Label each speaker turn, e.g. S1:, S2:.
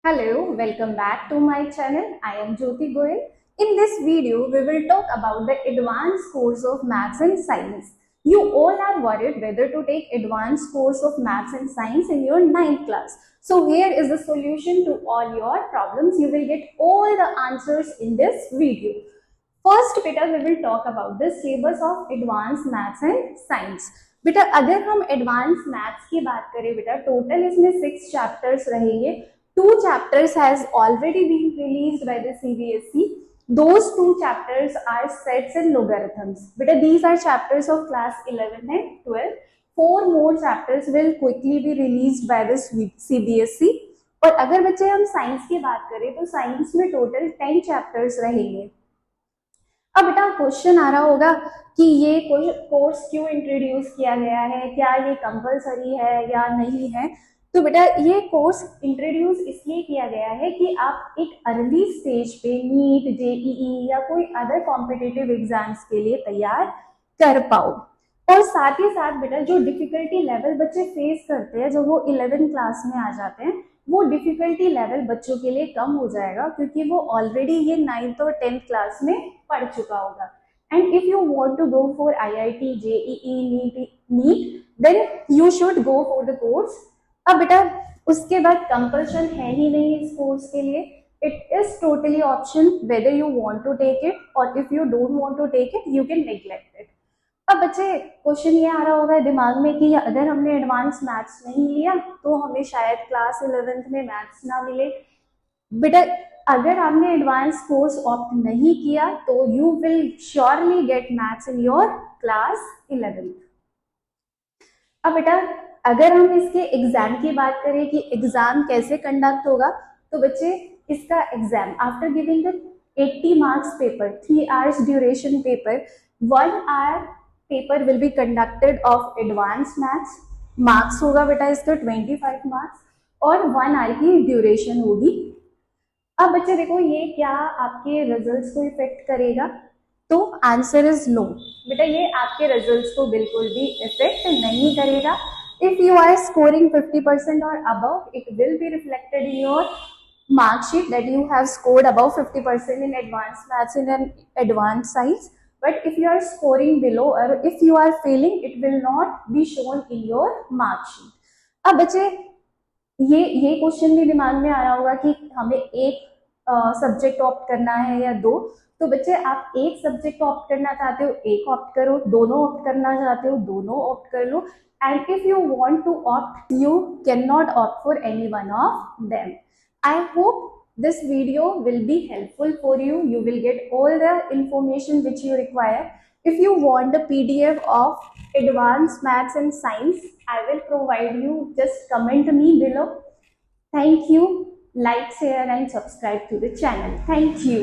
S1: Hello, welcome back to my channel. I am Jyoti Goyal. In this video, we will talk about the advanced course of Maths and Science. You all are worried whether to take advanced course of Maths and Science in your 9th class. So here is the solution to all your problems. You will get all the answers in this video. First बेटा we will talk about the syllabus of advanced maths and science. बेटा अगर हम advance maths की बात करें बेटा total इसमें 6 chapters रहेंगे. 2 chapters has already been released by the CBSE. Those 2 chapters are sets and logarithms. Beta these are chapters of class 11 and 12. 4 more chapters will quickly be released by the CBSE. और अगर बच्चे हम science की बात करें तो science में total 10 chapters रहेंगे. अब बेटा क्वेश्चन आ रहा होगा कि ये कोर्स क्यों इंट्रोड्यूस किया गया है, क्या ये कंपलसरी है या नहीं है. तो बेटा ये कोर्स इंट्रोड्यूस इसलिए किया गया है कि आप एक अर्ली स्टेज पे नीट, जेईई या कोई अदर कॉम्पिटिटिव एग्जाम्स के लिए तैयार कर पाओ. और साथ ही साथ बेटा जो डिफिकल्टी लेवल बच्चे फेस करते हैं जब वो 11th क्लास में आ जाते हैं वो डिफिकल्टी लेवल बच्चों के लिए कम हो जाएगा क्योंकि वो ऑलरेडी ये 9th और 10th क्लास में पढ़ चुका होगा. And if you want to go for IIT, JEE, NEET then you should go for the course. अब बेटा उसके बाद कंपल्शन है ही नहीं इस कोर्स के लिए. It is totally option whether you want to take it और if you don't want to take it you can neglect it. अब बच्चे क्वेश्चन ये आ रहा होगा दिमाग में कि अगर हमने एडवांस मैथ्स नहीं लिया तो हमें शायद क्लास 11th में मैथ्स ना मिले. बेटा अगर आपने एडवांस कोर्स ऑप्ट नहीं किया तो you will surely gate maths in your class 11th. अब बेटा अगर हम इसके एग्जाम की बात करें कि एग्जाम कैसे कंडक्ट होगा तो बच्चे इसका exam after giving the 80 marks paper, 3 hours duration paper, 1 hour paper will be conducted of advance maths. Marks होगा बेटा इसका 25 मार्क्स और 1 hour की ड्यूरेशन होगी. अब बच्चे देखो ये क्या आपके रिजल्ट्स को इफेक्ट करेगा, तो आंसर इज नो. बेटा ये आपके रिजल्ट्स को बिल्कुल भी इफेक्ट नहीं करेगा. If you are scoring 50% or above, it will be reflected in your mark sheet that you have scored above 50% in advanced maths and advanced science. But if you are scoring below or if you are failing, it will not be shown in your mark sheet. अब बच्चे ये question भी दिमाग में आ रहा होगा कि हमें एक सब्जेक्ट ऑप्ट करना है या दो. तो बच्चे आप एक सब्जेक्ट ऑप्ट करना चाहते हो एक ऑप्ट करो, दोनों ऑप्ट करना चाहते हो दोनों ऑप्ट कर लो. And if you want to opt, you cannot opt for any one of them. I hope this video will be helpful for you. You will get all the information which you require. If you want the PDF of advanced maths and science, I will provide you. Just comment me below. Thank you. Like, share and subscribe to the channel. Thank you.